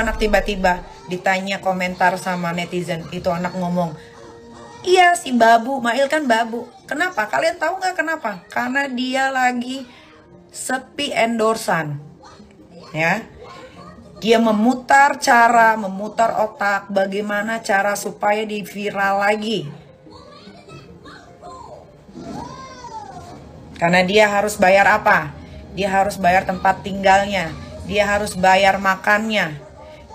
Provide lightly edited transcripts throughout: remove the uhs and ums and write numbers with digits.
anak tiba-tiba ditanya komentar sama netizen, itu anak ngomong, iya si babu, Mail kan babu. Kenapa? Kalian tahu nggak kenapa? Karena dia lagi sepi endorsan, ya. Dia memutar otak bagaimana cara supaya di viral lagi. Karena dia harus bayar apa? Dia harus bayar tempat tinggalnya, dia harus bayar makannya,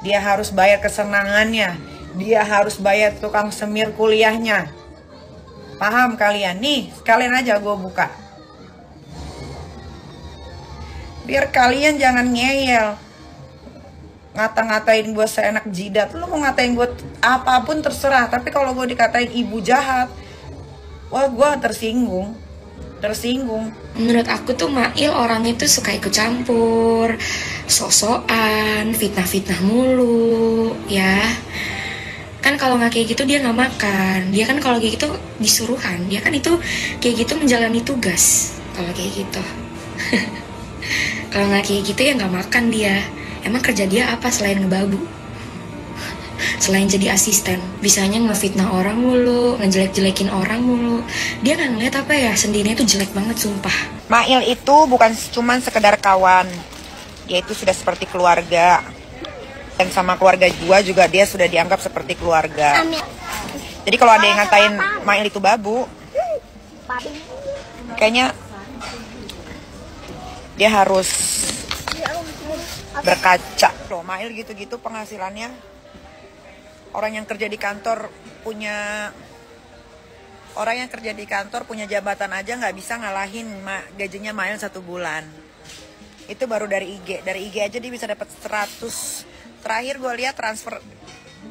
dia harus bayar kesenangannya, dia harus bayar tukang semir kuliahnya. Paham kalian? Nih, sekalian aja gue buka. Biar kalian jangan ngeyel. Ngata-ngatain gue seenak jidat. Lu mau ngatain gue apapun terserah. Tapi kalau gue dikatain ibu jahat, wah gue tersinggung. Menurut aku tuh Mail orangnya tuh suka ikut campur, sok-sokan, fitnah-fitnah mulu, ya. Kan kalau nggak kayak gitu dia nggak makan. Dia kan kalau kayak gitu disuruhan. Dia kan itu kayak gitu menjalani tugas. Kalau kayak gitu. Kalau nggak kayak gitu ya nggak makan dia. Emang kerja dia apa selain ngebabu? Selain jadi asisten, bisanya ngefitnah orang mulu, ngejelek-jelekin orang mulu. Dia nggak ngeliat apa ya, sendirinya tuh jelek banget sumpah. Mail itu bukan cuma sekedar kawan, dia itu sudah seperti keluarga. Dan sama keluarga gua juga dia sudah dianggap seperti keluarga. Jadi kalau ada yang ngatain Mail itu babu, kayaknya dia harus berkaca. Loh, Mail gitu-gitu penghasilannya. Orang yang kerja di kantor punya jabatan aja nggak bisa ngalahin gajinya Mail 1 bulan. Itu baru dari IG. Dari IG aja dia bisa dapat 100. Terakhir gue lihat transfer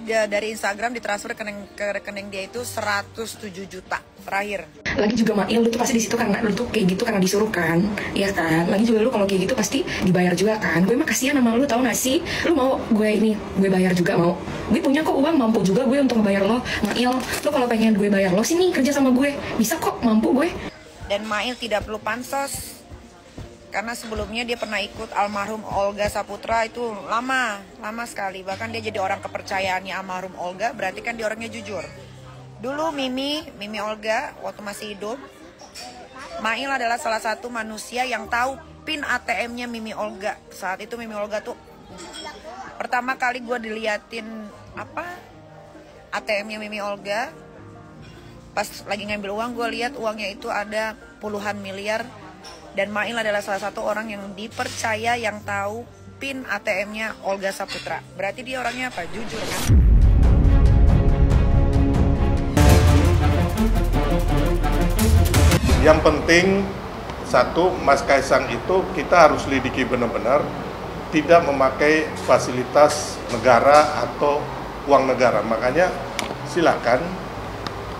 dari Instagram ditransfer ke rekening dia itu 107 juta terakhir. Lagi juga Mail lu tuh pasti di situ karena lu tuh kayak gitu karena disuruh kan, ya kan. Lagi juga lu kalau kayak gitu pasti dibayar juga kan. Gue mah kasihan sama lu, tau gak sih? Lu mau gue bayar juga mau. Gue punya kok uang, mampu juga gue untuk bayar lo. Mail, lu kalau pengen gue bayar lo sini kerja sama gue, bisa kok, mampu gue. Dan Mail tidak perlu pansos. Karena sebelumnya dia pernah ikut almarhum Olga Saputra itu lama sekali. Bahkan dia jadi orang kepercayaannya almarhum Olga, berarti kan dia orangnya jujur. Dulu Mimi Olga waktu masih hidup, Mail adalah salah satu manusia yang tahu pin ATM-nya Mimi Olga. Saat itu Mimi Olga tuh pertama kali gue diliatin ATM-nya Mimi Olga. Pas lagi ngambil uang, gue lihat uangnya itu ada puluhan miliar. Dan Mail adalah salah satu orang yang dipercaya yang tahu pin ATM-nya Olga Saputra. Berarti dia orangnya apa? Jujur kan? Yang penting satu, Mas Kaisang itu kita harus lidiki benar-benar tidak memakai fasilitas negara atau uang negara. Makanya silakan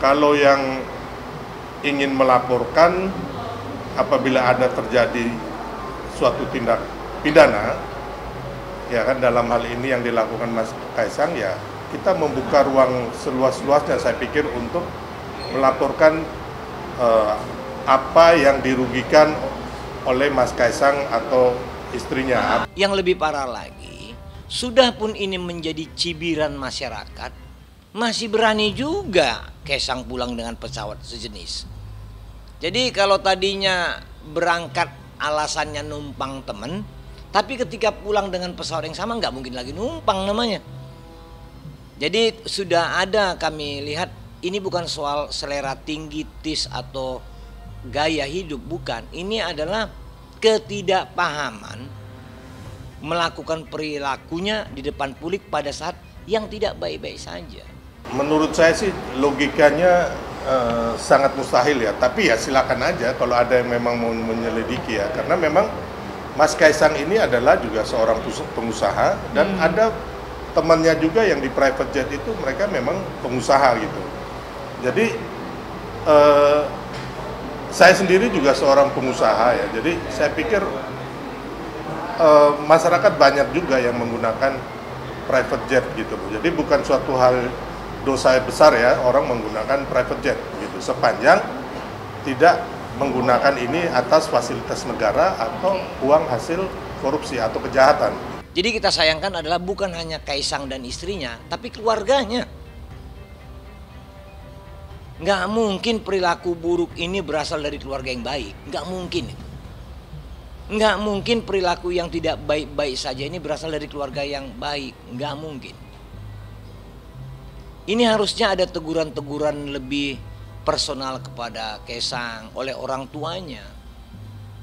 kalau yang ingin melaporkan apabila ada terjadi suatu tindak pidana, ya kan, dalam hal ini yang dilakukan Mas Kaisang, ya kita membuka ruang seluas-luasnya saya pikir untuk melaporkan apa yang dirugikan oleh Mas Kaisang atau istrinya. Yang lebih parah lagi, sudah pun ini menjadi cibiran masyarakat, masih berani juga Kaisang pulang dengan pesawat sejenis. Jadi kalau tadinya berangkat alasannya numpang temen, tapi ketika pulang dengan pesawat yang sama nggak mungkin lagi numpang namanya. Jadi sudah ada kami lihat ini bukan soal selera tinggi, tis atau gaya hidup, bukan. Ini adalah ketidakpahaman melakukan perilakunya di depan publik pada saat yang tidak baik-baik saja. Menurut saya sih logikanya sangat mustahil ya, tapi ya silakan aja kalau ada yang memang mau menyelidiki ya, karena memang Mas Kaisang ini adalah juga seorang pengusaha dan ada temannya juga yang di private jet itu mereka memang pengusaha gitu. Jadi saya sendiri juga seorang pengusaha ya, jadi saya pikir masyarakat banyak juga yang menggunakan private jet gitu. Jadi bukan suatu hal dosa besar ya orang menggunakan private jet gitu, sepanjang tidak menggunakan ini atas fasilitas negara atau uang hasil korupsi atau kejahatan. Jadi kita sayangkan adalah bukan hanya Kaisang dan istrinya, tapi keluarganya. Nggak mungkin perilaku buruk ini berasal dari keluarga yang baik. Nggak mungkin. Nggak mungkin perilaku yang tidak baik-baik saja ini berasal dari keluarga yang baik. Nggak mungkin. Ini harusnya ada teguran-teguran lebih personal kepada Kaisang oleh orang tuanya.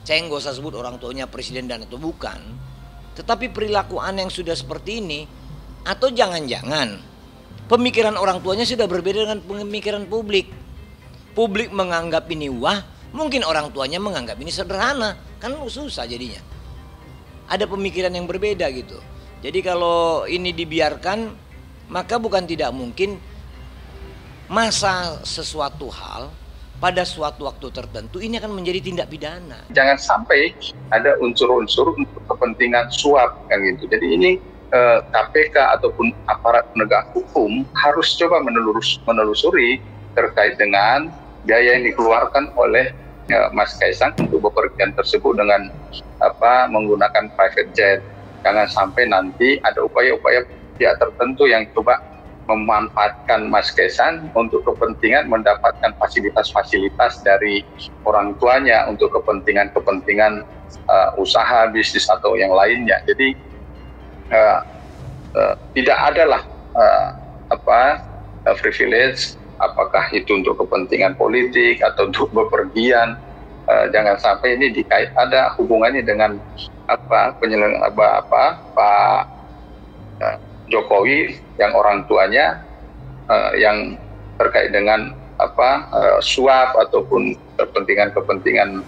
Saya nggak usah sebut orang tuanya presiden dan atau bukan. Tetapi perilaku aneh yang sudah seperti ini, atau jangan-jangan pemikiran orang tuanya sudah berbeda dengan pemikiran publik. Publik menganggap ini wah, mungkin orang tuanya menganggap ini sederhana. Kan susah jadinya. Ada pemikiran yang berbeda gitu. Jadi kalau ini dibiarkan, maka bukan tidak mungkin masa sesuatu hal pada suatu waktu tertentu ini akan menjadi tindak pidana. Jangan sampai ada unsur-unsur untuk kepentingan suap kan gitu. Jadi ini KPK ataupun aparat penegak hukum harus coba menelusuri terkait dengan biaya yang dikeluarkan oleh Mas Kaisang untuk bepergian tersebut dengan menggunakan private jet. Jangan sampai nanti ada upaya-upaya pihak tertentu yang coba memanfaatkan Mas Kaisang untuk kepentingan mendapatkan fasilitas-fasilitas dari orang tuanya untuk kepentingan usaha, bisnis atau yang lainnya. Jadi tidak adalah privilege, apakah itu untuk kepentingan politik atau untuk bepergian. Jangan sampai ini dikait ada hubungannya dengan Pak Jokowi yang orang tuanya yang terkait dengan suap ataupun kepentingan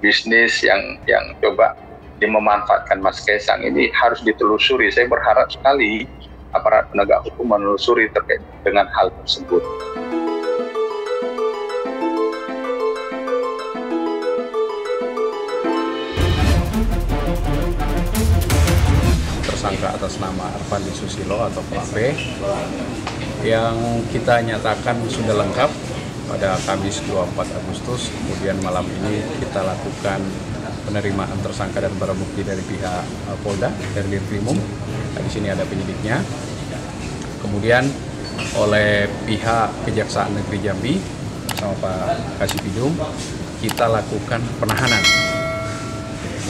bisnis yang coba memanfaatkan Mas Kaisang ini harus ditelusuri. Saya berharap sekali aparat penegak hukum menelusuri terkait dengan hal tersebut. Tersangka atas nama Arpandi Susilo atau P yang kita nyatakan sudah lengkap pada Kamis 24 Agustus. Kemudian malam ini kita lakukan penerimaan tersangka dan barang bukti dari pihak Polda, dari Dirkrimum. Di sini ada penyidiknya. Kemudian oleh pihak Kejaksaan Negeri Jambi bersama Pak Kasipidum kita lakukan penahanan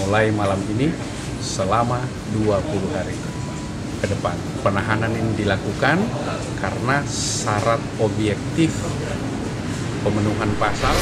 mulai malam ini selama 20 hari ke depan. Penahanan ini dilakukan karena syarat objektif pemenuhan pasal